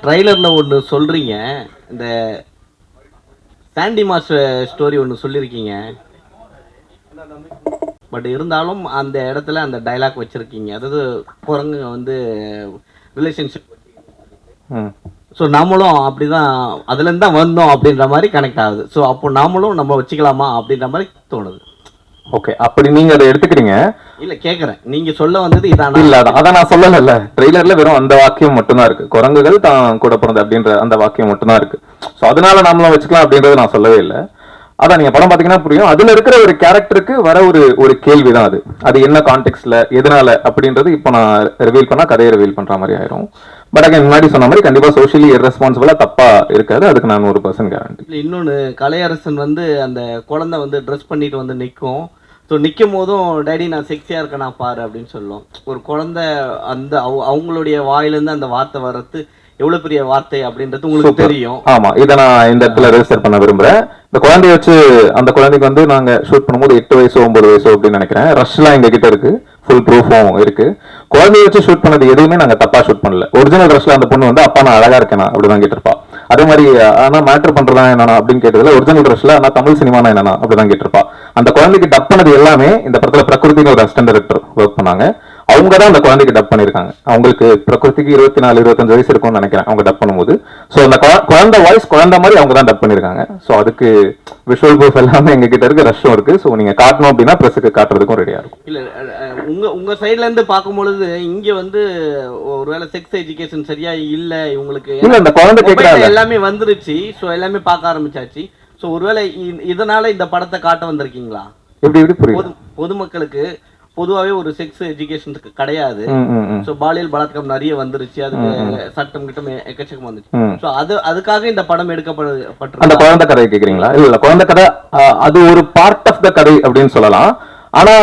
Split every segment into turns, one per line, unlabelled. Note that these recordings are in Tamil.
ட்ரைலரில் ஒன்று சொல்கிறீங்க, இந்த சாண்டி மாஸ்டர் ஸ்டோரி ஒன்று சொல்லியிருக்கீங்க. பட் இருந்தாலும் அந்த இடத்துல அந்த டைலாக் வச்சுருக்கீங்க, அதாவது குரங்கு வந்து ரிலேஷன்ஷிப். ஸோ நாமளும் அப்படி தான் அதுலேருந்து தான் வந்தோம் அப்படின்ற மாதிரி கனெக்ட் ஆகுது. ஸோ அப்போ நாமளும் நம்ம வச்சுக்கலாமா அப்படின்ற மாதிரி தோணுது.
ஓகே, அப்படி நீங்க அதை எடுத்துக்கிறீங்க.
இல்ல கேக்குறேன், நீங்க சொல்ல வந்தது இதானா?
இல்ல அதான் நான் சொல்லல. ட்ரெய்லர்ல வெறும் அந்த வாக்கியம் மட்டும்தான் இருக்கு, குரங்குகள் தான் கூட பிறந்த அப்படின்ற அந்த வாக்கியம் மட்டும்தான் இருக்கு. ஸோ அதனால நாமளும் வச்சுக்கலாம் அப்படின்றது நான் சொல்லவே இல்லை. அதான் நீங்க படம் பாத்தீங்கன்னா புரியும், அதுல இருக்கிற ஒரு கேரக்டருக்கு வர ஒரு கேள்விதான் அது. அது என்ன கான்டெக்ட்ல எதனால அப்படின்றது இப்போ நான் ரிவீல் பண்ணா கதையை ரிவீல் பண்ற மாதிரி ஆயிரும். பட் அங்கே முன்னாடி சொன்ன மாதிரி கண்டிப்பா சோஷியலி இர்ரெஸ்பான்சிபிளா தப்பா இருக்காது, அதுக்கு நான் 100% கேரண்டி.
இன்னொன்னு, கலையரசன் வந்து அந்த குழந்தை வந்து ட்ரெஸ் பண்ணிட்டு வந்து நிற்கும். ஸோ நிற்கும் போதும் டேடி நான் செக்ஸியாக இருக்கேன் நான் பாரு அப்படின்னு சொல்லும். ஒரு குழந்தை அந்த அவங்களுடைய வாயிலேருந்து அந்த வார்த்தை வர்றது எவ்வளவு பெரிய வார்த்தை அப்படின்றது உங்களுக்கு தெரியும்.
ஆமா, இதை நான் இந்த இடத்துல ரெஜிஸ்டர் பண்ண விரும்புறேன். இந்த குழந்தைய வச்சு அந்த குழந்தைக்கு வந்து நாங்க ஷூட் பண்ணும்போது 8 வயசு 9 வயசு அப்படின்னு நினைக்கிறேன். ரஷ்லாம் எங்க கிட்ட இருக்கு, ஃபுல் ப்ரூஃபும் இருக்கு. குழந்தைய வச்சு ஷூட் பண்ணது எதுவுமே நாங்க தப்பா ஷூட் பண்ணல. ஒரிஜினல் ரஷ்ல அந்த பொண்ணு வந்து அப்பா நான் அழகா இருக்கேனா அப்படிதான் கேட்டிருப்பா. அதே மாதிரி ஆனா மேட்டர் பண்றதா என்னன்னா அப்படின்னு கேட்டதுல ஒரிஜினல் ரஷ்ல ஆனா தமிழ் சினிமானா என்னன்னா அப்படிதான் கேட்டிருப்பா. அந்த குழந்தைக்கு டப் பண்ணது எல்லாமே இந்த படத்துல பிரகிருதின்னு ஒரு அசிஸ்டன்ட் டைரக்டர் ஒர்க் பண்ணாங்க. அவங்க தான் அந்த குழந்தைக்கு டப் பண்ணிருக்காங்க. அவங்களுக்கு பிரகிருதிக்கு 24-25 வயசு இருக்கும்னு நினைக்கிறேன் அவங்க டப் பண்ணும்போது. ஸோ அந்த குழந்தை வாய்ஸ் குழந்தை மாதிரி அவங்க தான் டப் பண்ணிருக்காங்க. ஸோ அதுக்கு விஷுவல் ப்ரூஃப் எல்லாமே எங்க கிட்ட இருக்கு, ரஷ்ஷும் இருக்கு. ஸோ நீங்க காட்டணும் அப்படின்னா பிரஸுக்கு காட்டுறதுக்கும் ரெடியா இருக்கும்.
இல்ல உங்க சைட்ல இருந்து பார்க்கும்பொழுது இங்க வந்து ஒருவேளை செக்ஸ் எஜுகேஷன் சரியா இல்ல இவங்களுக்கு.
இல்ல இந்த குழந்தை கேட்கறாங்க
எல்லாமே வந்துருச்சு. ஸோ எல்லாமே பார்க்க ஆரம்பிச்சாச்சு. ஸோ ஒருவேளை இதனால இந்த படத்தை காட்ட வந்திருக்கீங்களா?
எப்படி புரியுது?
பொதுமக்களுக்கு பொதுவாகவே ஒரு செக்ஸ் எஜுகேஷனுக்கு கிடையாது. சோ பாலியல் பலாத்காரம் நிறைய வந்துருச்சு, அதுக்கு சட்டம் கிட்டம் எக்கச்சக்கம் வந்துச்சு. சோ அதுக்காக இந்த படம் எடுக்கப்பட்டு.
அந்த குழந்தை கதை கேக்குறீங்களா? இல்ல குழந்தை கதை அது ஒரு பார்ட் ஆஃப் த கதை அப்படின்னு சொல்லலாம். ஆனா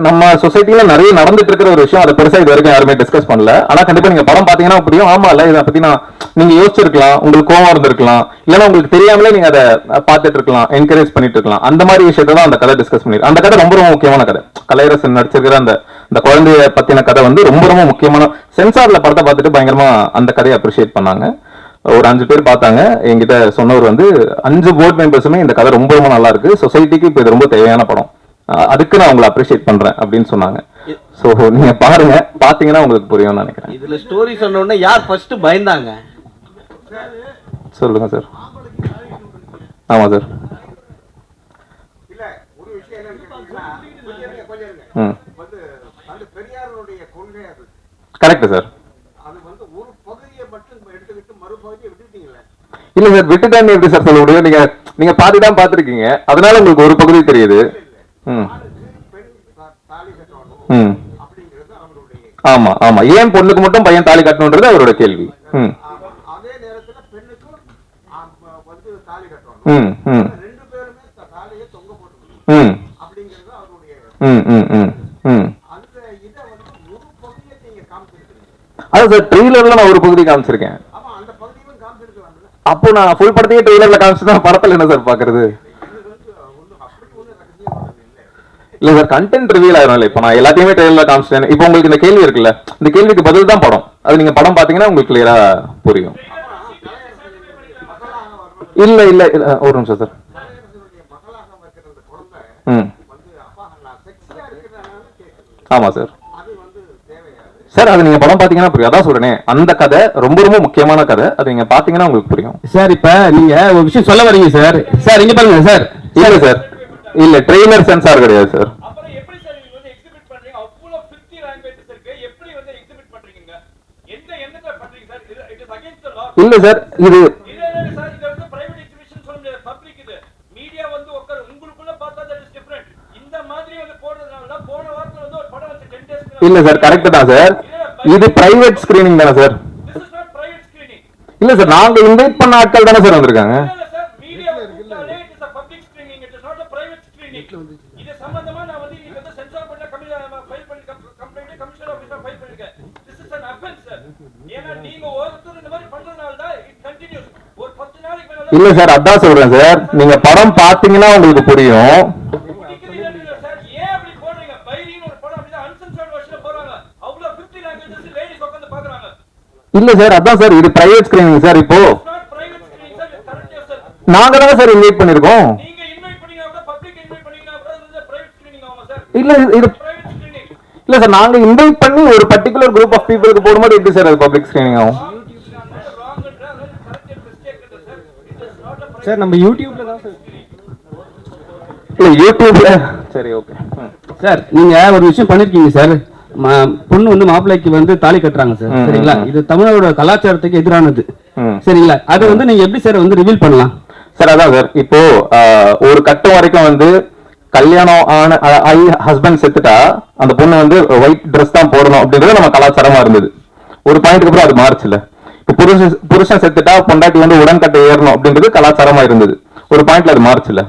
நம்ம சொசைட்டில நிறைய நடந்துட்டு இருக்கிற ஒரு விஷயம், அதை பெருசா இது வரைக்கும் யாருமே டிஸ்கஸ் பண்ணல. ஆனா கண்டிப்பா நீங்க படம் பாத்தீங்கன்னா புரியும். ஆமா இல்ல இதை பத்தி நீங்க யோசிச்சிருக்கலாம், உங்களுக்கு கோவம் இருந்திருக்கலாம், இல்லைன்னா உங்களுக்கு தெரியாமலே நீங்க அதை பார்த்துட்டு இருக்கலாம், என்கரேஜ் பண்ணிட்டு இருக்கலாம். அந்த மாதிரி விஷயத்தை தான் அந்த கதை டிஸ்கஸ் பண்ணிருக்கு. அந்த கதை ரொம்ப ரொம்ப முக்கியமான கதை. கலையரசன் நடிச்சிருக்கிற அந்த குழந்தைய பத்தின கதை வந்து ரொம்ப ரொம்ப முக்கியமான. சென்சார்ல படத்தை பார்த்துட்டு பயங்கரமா அந்த கதையை அப்ரிஷியேட் பண்ணாங்க. ஒரு 5 பேர் பார்த்தாங்க. என்கிட்ட சொன்னவர் வந்து 5 போர்ட் மெம்பர்ஸுமே இந்த கதை ரொம்ப ரொம்ப நல்லா இருக்கு, சொசைட்டிக்கு இப்போ இது ரொம்ப தேவையான படம், அதுக்கு நான் உங்களை அப்ரிஷியேட் பண்றேன் அப்படின்னு சொன்னாங்க. சோ நீங்க பாருங்க, பாத்தீங்கன்னா உங்களுக்கு புரியும்னு நினைக்கிறேன்.
இதுல ஸ்டோரி சொன்ன உடனே யார் ஃபர்ஸ்ட் பயந்தாங்க
சொல்லுங்க சார். ஆமா சார். Correct sir. இல்ல சார், விட்டுட்டான்னு எப்படி சார் சொல்ல முடியும்? நீங்க பாதி தான் பாத்திருக்கீங்க, அதனால உங்களுக்கு ஒரு பகுதி தெரியுது. ஆமா ஆமா, ஏன் பொண்ணுக்கு மட்டும் பையன் தாலி கட்டணும்ன்றது அவரோட கேள்வி. அதான் சார், ட்ரெய்லர்ல நான் ஒரு பகுதி காமிச்சிருக்கேன். அப்போ நான் ஃபுல் படத்தையே ட்ரெய்லர்ல காமிச்சுதான் படத்துல என்ன சார் பாக்குறது? இல்ல சார், கண்டென்ட் ரிவீல் ஆயிரும். இல்ல இப்போ நான் எல்லாத்தையுமே ட்ரெய்லர்ல காமிச்சிட்டேன். இப்போ உங்களுக்கு இந்த கேள்வி இருக்குல்ல, இந்த கேள்விக்கு பதில் தான் படம். அது நீங்க படம் பாத்தீங்கன்னா உங்களுக்கு கிளியரா புரியும். இல்ல இல்ல ஒரு நிமிஷம் சார். ஆமா சார். சார் அது நீங்க படம் பாத்தீங்கன்னா புரியும். அதான் சொல்றேனே, அந்த கதை ரொம்ப ரொம்ப முக்கியமான கதை, அது நீங்க பாத்தீங்கன்னா உங்களுக்கு புரியும்.
சார் இப்ப நீங்க ஒரு விஷயம் சொல்ல வரீங்க சார். சார் இங்க பாருங்க சார்.
இல்ல சார், இல்ல ட்ரெய்லர் சென்சார் கிடையாது சார். இல்ல சார், இது இல்ல சார், கரெக்ட் தான் சார். இது பிரைவேட் ஸ்கிரீனிங் தானே சார்? இல்ல சார், நாங்க இன்வைட் பண்ண ஆட்கள் தானே சார் வந்திருக்காங்க. இல்ல சார், அதான் சொல்றேன் சார், நீங்க படம் பாத்தீங்கன்னா உங்களுக்கு புரியும். இல்ல சார், அதான் சார் இது பிரைவேட் ஸ்கிரீனிங் சார். இப்போ நாங்க தான் சார் இன்வைட் பண்ணிருக்கோம். இல்ல இது இல்ல சார், நாங்க இன்வைட் பண்ணி ஒரு பர்టిక్యులர் குரூப் ஆஃப் பீப்புளுக்கு போடும்போது எப்படி சார் அது பப்ளிக் ஸ்கிரீனிங் ஆகும்?
சார் நம்ம யூடியூப்ல தான் சார்.
இல்ல யூடியூப்ல சரி ஓகே
சார் நீங்க ஒரு விஷயம் பண்ணிருக்கீங்க சார். பொண்ணு வந்து மாப்பிள்ளைக்கு வந்து தாலி கட்டுறாங்க சார், சரிங்களா? இது தமிழோட கலாச்சாரத்துக்கு எதிரானது, சரிங்களா? அதை வந்து நீங்க எப்படி சார் வந்து ரிவீல் பண்ணலாம்
சார்? அதான் சார், இப்போ ஒரு கட்டம் வரைக்கும் வந்து கல்யாணம் ஆன ஹஸ்பண்ட் செத்துட்டா அந்த பொண்ணு வந்து ஒயிட் ட்ரெஸ் தான் போடணும் அப்படின்றது நம்ம கலாச்சாரமா இருந்தது. ஒரு பாயிண்ட்க்கு அப்புறம் அது மாறுச்சுல. இப்போ புருஷன் செத்துட்டா பொண்டாட்டி வந்து உடன்கட்டை ஏறணும் அப்படின்றது கலாச்சாரமா இருந்தது. ஒரு பாயிண்ட்ல அது மாறுச்சுல.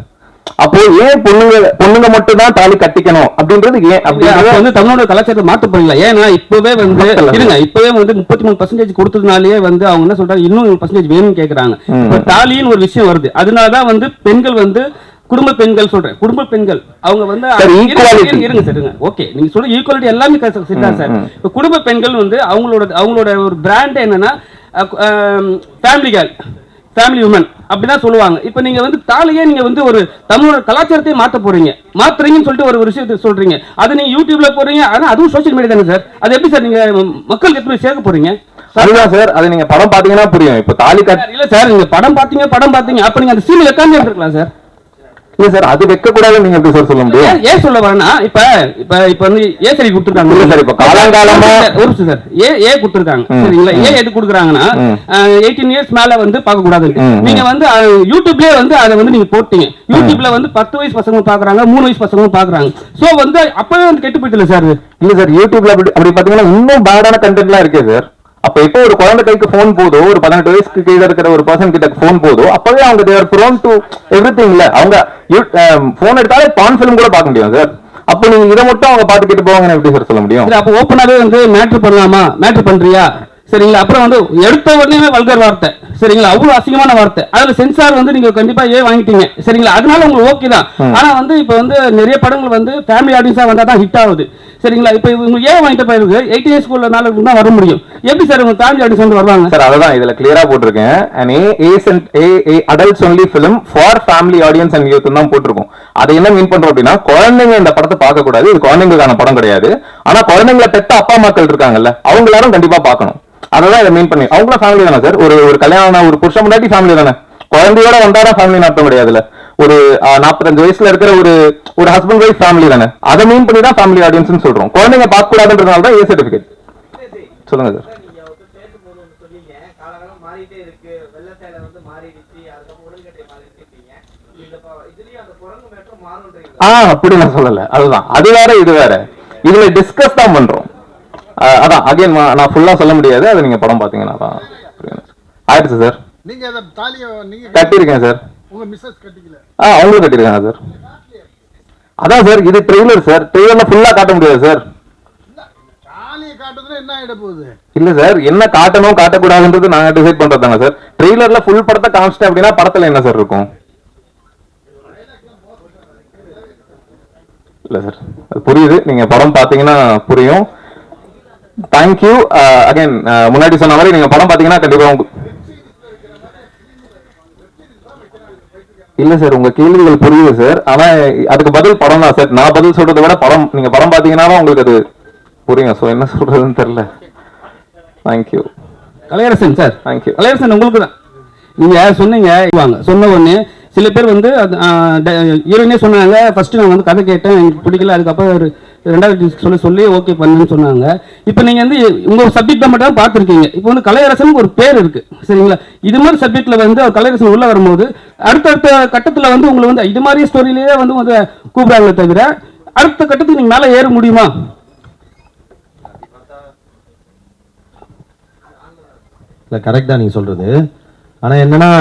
அப்போ ஏன் பொண்ணுங்க மட்டும் தான் தாலி கட்டிக்கணும் அப்படின்றது ஏன் அப்படின்றது
வந்து தமிழோட கலாச்சாரத்தை மாத்த போறீங்களா? ஏன்னா இப்பவே வந்து இருங்க, இப்பவே வந்து 33% கொடுத்ததுனாலேயே வந்து அவங்க என்ன சொல்றாங்க, இன்னும் 1% வேணும்னு கேக்குறாங்க. இப்ப தாலின்னு ஒரு விஷயம் வருது, அதனாலதான் வந்து பெண்கள் வந்து குடும்ப பெண்கள் சொல்றேன், குடும்ப பெண்கள் அவங்க வந்து இருங்க சார், ஓகே நீங்க சொல்ற ஈக்குவாலிட்டி எல்லாமே சரிதான் சார். இப்ப குடும்ப பெண்கள் வந்து அவங்களோட ஒரு பிராண்ட் என்னன்னா ஃபேமிலி கேர்ள், ஃபேமிலி உமன் அப்படிதான் சொல்லுவாங்க. இப்போ நீங்க வந்து தாலியே நீங்க வந்து ஒரு தமிழோட கலாச்சாரத்தை மாத்துறீங்கன்னு சொல்லிட்டு ஒரு விஷயத்தை சொல்றீங்க. அது நீங்க யூடியூப்ல போறீங்க, ஆனா அதுவும் சோஷியல் மீடியா தானே சார். அது எப்படி சார் நீங்க மக்களுக்கு எப்படி சேர்க்க போறீங்க?
அதுதான் சார், அது நீங்க படம் பாத்தீங்கன்னா புரியும். இப்போ தாலி
இல்ல சார், நீங்க படம் பாத்தீங்க அப்ப நீங்க அந்த சீன் வைக்காம இருக்கலாம் சார்.
இல்ல சார், அது வைக்க கூடாதுன்னு நீங்க எப்படி சார் சொல்ல முடியும்?
ஏன் சொல்ல வரேன்னா, இப்ப வந்து ஏ சரி கொடுத்துருக்காங்க.
இல்ல சார், இப்ப காலங்காலமா
ஒரு சார் ஏ கொடுத்துருக்காங்க, சரிங்களா? ஏ எது கொடுக்குறாங்கன்னா 18 இயர்ஸ் மேல வந்து பார்க்க கூடாது. நீங்க வந்து யூடியூப்லயே வந்து அதை வந்து நீங்க போட்டீங்க. யூடியூப்ல வந்து 10 வயசு பசங்க பாக்குறாங்க, 3 வயசு பசங்க பாக்குறாங்க. சோ வந்து அப்பவே வந்து கெட்டு போயிட்டு சார்.
இல்ல சார், யூடியூப்ல அப்படி பாத்தீங்கன்னா இன்னும் பேடான கண்டென்ட்லாம் இருக்கே சார். அப்ப இப்போ ஒரு குழந்தை கைக்கு போன் போதோ, ஒரு 18 வயசுக்கு கீழே இருக்கிற ஒரு பர்சன் கிட்ட போன் போதோ, அப்பவே அவங்க தேர் ப்ரோன் டு எவ்ரிதிங். இல்ல அவங்க போன் எடுத்தாலே பான் ஃபிலிம் கூட பார்க்க முடியும் சார். அப்போ நீங்க இதை மட்டும் அவங்க பாத்து கேட்டு போவாங்கன்னு எப்படி சார் சொல்ல முடியும்?
அப்ப ஓப்பனாவே வந்து மேட்ரு பண்ணலாமா, மேட்ரு பண்றியா, சரிங்களா? அப்புறம் வந்து எடுத்த உடனே வல்கர் வார்த்தை, சரிங்களா? அவ்வளவு அசிங்கமான வார்த்தை. அதுல சென்சார் வந்து நீங்க கண்டிப்பா வாங்கிட்டீங்க, சரிங்களா? அதனால உங்களுக்கு ஓகே தான். ஆனா வந்து இப்ப வந்து நிறைய படங்கள் வந்து ஃபேமிலி ஆடியன்ஸா வந்தா தான் ஹிட் ஆகுது, சரிங்களா? இப்ப இவங்க வாங்கிட்ட போயிருக்கு 18 ஸ்கூல்ல நாள தான் வர முடியும். எப்படி சார் உங்க ஃபேமிலி ஆடியன்ஸ் வந்து வருவாங்க
சார்? அததான் இதுல கிளியரா போட்டிருக்கேன். adults only film for family audience and youth தான் போட்டிருக்கோம். அதை என்ன மீன் பண்றோம் அப்படின்னா, குழந்தைங்க இந்த படத்தை பார்க்க கூடாது, இது குழந்தைங்களுக்கான படம் கிடையாது. ஆனா குழந்தைங்களை பெற்ற அப்பா மக்கள் இருக்காங்கல்ல, அவங்க எல்லாரும் கண்டிப்பா பார்க்கணும். அததான் இதை மீன் பண்ணி. அவங்களும் ஃபேமிலி தானே சார். ஒரு கல்யாணம் ஒரு புருஷன் முன்னாடி ஃபேமிலி தானே. குழந்தையோட வந்தாதான் ஃபேமிலி அர்த்தம் கிடையாதுல்ல. ஒரு 45 வயசுல இருக்கிற ஒரு ஹஸ்பண்ட் ஒய்ஃப் ஃபேமிலி தானே. அதை மீன் பண்ணி தான் ஃபேமிலி ஆடியன்ஸ் சொல்றோம். குழந்தைங்க பார்க்க கூடாதுன்றதுனால தான் ஏ சர்டிபிகேட். சொல்லுங்க சார். அப்படி நான் சொல்லல. அதுதான், அது வேற இது வேற. இதுல டிஸ்கஸ் தான் பண்றோம். அதான் அகைன் நான் ஃபுல்லா சொல்ல முடியாது. அது நீங்க படம் பாத்தீங்கன்னா தான் ஆயிடுச்சு சார்.
நீங்க அத தாலிய நீங்க
கட்டிருக்கேன் சார்.
உங்க மிஸ்ஸஸ் கட்டிக்கல?
அவங்களும் கட்டிருக்காங்க சார். அதான் சார், இது ட்ரெய்லர் சார். ட்ரெய்லர்ல ஃபுல்லா காட்ட முடியாது சார்.
தாலிய காட்டுறதுல என்ன ஆயிட போகுது?
இல்ல சார், என்ன காட்டணும் காட்டக்கூடாதுன்றது நாங்க டிசைட் பண்றதாங்க சார். ட்ரெய்லர்ல ஃபுல் படத்தை காமிச்சிட்டேன் அப்படின்னா படத்துல என்ன சார் இருக்கும்? இல்ல சார், அது புரியுது. நீங்க படம் பாத்தீங்கன்னா புரியும். Thank you again. முன்னாடி சொன்ன மாதிரி நீங்க படம் பாத்தீங்கன்னா கண்டிப்பா இல்ல சார், உங்க கேள்விகள் புரியுது சார். ஆனா அதுக்கு பதில் படம் தான் சார். நான் பதில் சொல்றதை விட படம், நீங்க படம் பாத்தீங்கன்னா உங்களுக்கு அது புரியும். சோ என்ன சொல்றதுன்னு தெரியல. Thank you
Kalaiyarasan sir.
Thank you
Kalaiyarasan, உங்களுக்கு தான். நீங்க சொன்னீங்க சொன்ன உடனே சில பேர் வந்து ஹீரோயினே சொன்னாங்க, ஃபர்ஸ்ட் நான் வந்து கதை கேட்டேன், எனக்கு பிடிக்கல, அதுக்கப்புறம் ஒரு 2வது சொல்லி ஓகே பண்ணுன்னு சொன்னாங்க. இப்போ நீங்க வந்து உங்க சப்ஜெக்ட் மட்டும் தான் பார்த்துருக்கீங்க. இப்போ வந்து கலையரசன் ஒரு பேர் இருக்கு, சரிங்களா? இது மாதிரி சப்ஜெக்ட்ல வந்து கலையரசன் உள்ள வரும்போது அடுத்தடுத்த கட்டத்துல வந்து உங்களை வந்து இது மாதிரி ஸ்டோரியிலேயே வந்து கூப்பிடுறாங்களே தவிர அடுத்த கட்டத்துக்கு நீங்க மேல ஏற முடியுமா?
இல்லை, கரெக்ட் தான் நீங்கள் சொல்கிறது. ஆனால் என்னென்னா,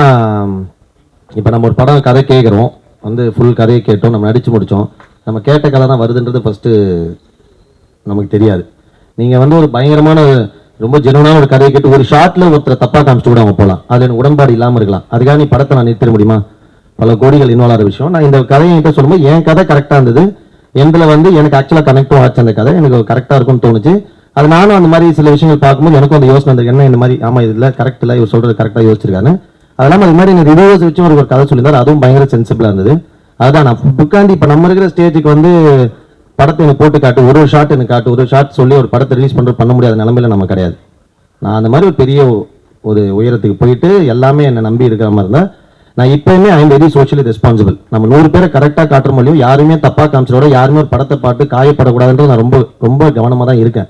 இப்போ நம்ம ஒரு படம் கதை கேட்குறோம், வந்து ஃபுல் கதையை கேட்டோம், நம்ம நடித்து முடித்தோம், நம்ம கேட்ட கதை தான் வருதுன்றது ஃபஸ்ட்டு நமக்கு தெரியாது. நீங்கள் வந்து ஒரு பயங்கரமான ரொம்ப ஜெனுவனான ஒரு கதையை கேட்டு ஒரு ஷார்ட்டில் ஒருத்தரை தப்பாக காமிச்சிட்டு கூட அவங்க போகலாம். அதில் எனக்கு உடன்பாடு இல்லாமல் இருக்கலாம். அதுக்காக நீ படத்தை நான் நிறுத்திட முடியுமா? பல கோடிகள் இன்வால்வ் ஆகிற விஷயம். நான் இந்த கதையை என்கிட்ட சொல்லும்போது என் கதை கரெக்டாக இருந்தது. எந்தில் வந்து எனக்கு ஆக்சுவலாக கனெக்டும் ஆச்சு. அந்த கதை எனக்கு கரெக்டாக இருக்கும்னு தோணுச்சு. அது நானும் அந்த மாதிரி சில விஷயங்கள் பார்க்கும்போது எனக்கும் அந்த யோசனை அந்த என்ன இந்த மாதிரி ஆமா இதுல கரெக்ட் இல்லை இவர் சொல்றது கரெக்டாக யோசிச்சிருக்காரு. அதெல்லாம் அது மாதிரி எனக்கு ரிவ்யூஸ் வச்சு ஒரு கதை சொல்லியிருந்தாரு, அதுவும் பயங்கர சென்சிபிளா இருந்தது. அதுதான் நான் புக்காண்டி இப்போ நம்ம இருக்கிற ஸ்டேஜுக்கு வந்து படத்தை எனக்கு போட்டு காட்டு, ஒரு ஷாட் எனக்கு காட்டு, ஒரு ஷாட் சொல்லி ஒரு படத்தை ரிலீஸ் பண்ண முடியாத நிலமையில நம்ம கிடையாது. நான் அந்த மாதிரி ஒரு பெரிய ஒரு உயரத்துக்கு போயிட்டு எல்லாமே என்னை நம்பி இருக்கிற மாதிரி இருந்தால் நான் இப்பயுமே I am very socially responsible. நம்ம 100 பேரை கரெக்டாக காட்டுற முடியும், யாருமே தப்பா காமிச்சதோட யாருமே ஒரு படத்தை பார்த்து காயப்படக்கூடாதுன்றது நான் ரொம்ப ரொம்ப கவனமாக தான் இருக்கேன்.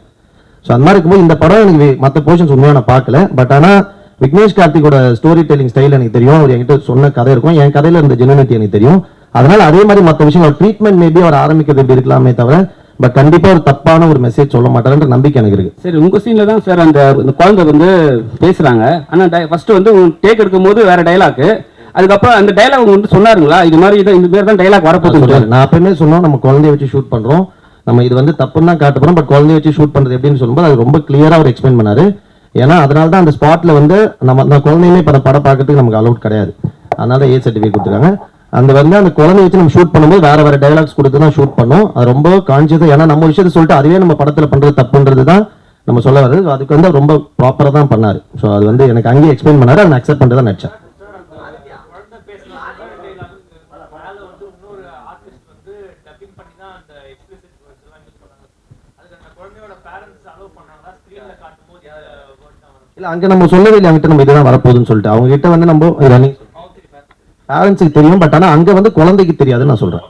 ஸோ அந்த மாதிரி இருக்கும்போது இந்த படம் எனக்கு மற்ற போர்ஷன்ஸ் உண்மையாக நான் பார்க்கல. பட் ஆனால் விக்னேஷ் கார்த்திகோட ஸ்டோரி டெல்லிங் ஸ்டைல் எனக்கு தெரியும், அவர் என்கிட்ட சொன்ன கதை இருக்கும், என் கதையில இருந்த ஜெனுனிட்டி எனக்கு தெரியும். அதனால அதே மாதிரி மற்ற விஷயம் ட்ரீட்மெண்ட் மேபி அவர் ஆரம்பிக்கிறது எப்படி இருக்கலாமே தவிர பட் கண்டிப்பா ஒரு தப்பான ஒரு மெசேஜ் சொல்ல மாட்டாருன்ற நம்பிக்கை எனக்கு இருக்கு.
சரி, உங்க சீன்ல தான் சார் அந்த குழந்தை வந்து பேசுறாங்க. ஆனா ஃபர்ஸ்ட் வந்து டேக் எடுக்கும் போது வேற டைலாக், அதுக்கப்புறம் அந்த டைலாக் வந்து சொன்னாருங்களா இது மாதிரி இந்த மாதிரி தான் டைலாக் வரப்போகுது?
நான் அப்பயுமே சொன்னோம் நம்ம குழந்தைய வச்சு ஷூட் பண்றோம், நம்ம இது வந்து தப்புன்னு தான் காட்ட போறோம், பட் குழந்தைய வச்சு ஷூட் பண்றது எப்படின்னு சொல்லும்போது அது ரொம்ப கிளியரா அவர் எக்ஸ்பிளைன் பண்ணாரு. ஏன்னா அதனால தான் அந்த ஸ்பாட்ல வந்து நம்ம குழந்தையுமே படம் பார்க்கறதுக்கு நமக்கு அலௌட் கிடையாது, அதனால ஏ சர்டிஃபிகேட் கொடுத்துருக்காங்க. அந்த வந்து அந்த குழந்தைய வச்சு நம்ம ஷூட் பண்ணும்போது வேற டைலாக்ஸ் கொடுத்து தான் ஷூட் பண்ணோம். அது ரொம்ப கான்சியஸா, ஏன்னா நம்ம விஷயத்தை சொல்லிட்டு அதுவே நம்ம படத்துல பண்றது தப்புன்றது தான் நம்ம சொல்ல வர்றது. அதுக்கு வந்து ரொம்ப ப்ராப்பரா தான் பண்ணாரு. ஸோ அது வந்து எனக்கு அங்கேயே எக்ஸ்பிளைன் பண்ணாரு, அதை அக்செப்ட் பண்ணிட்டு தான் நடிச்சேன். இல்ல அங்க நம்ம சொல்லவே இல்லை, அங்கிட்ட நம்ம இதுதான் வரப்போகுதுன்னு சொல்லிட்டு அவங்க கிட்ட வந்து நம்ம பேரண்ட்ஸுக்கு தெரியும், பட் ஆனா அங்க வந்து குழந்தைக்கு தெரியாதுன்னு நான் சொல்றேன்.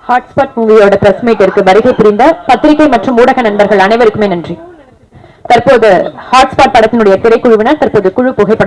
ஹாட்ஸ்பாட் மூவியோட பிரஸ் மீட்டிற்கு வருகை புரிந்த பத்திரிகை மற்றும் ஊடக நண்பர்கள் அனைவருக்குமே நன்றி. தற்போது ஹாட்ஸ்பாட் படத்தினுடைய திரைக்குழுவினர் தற்போது குழு புகைப்படம்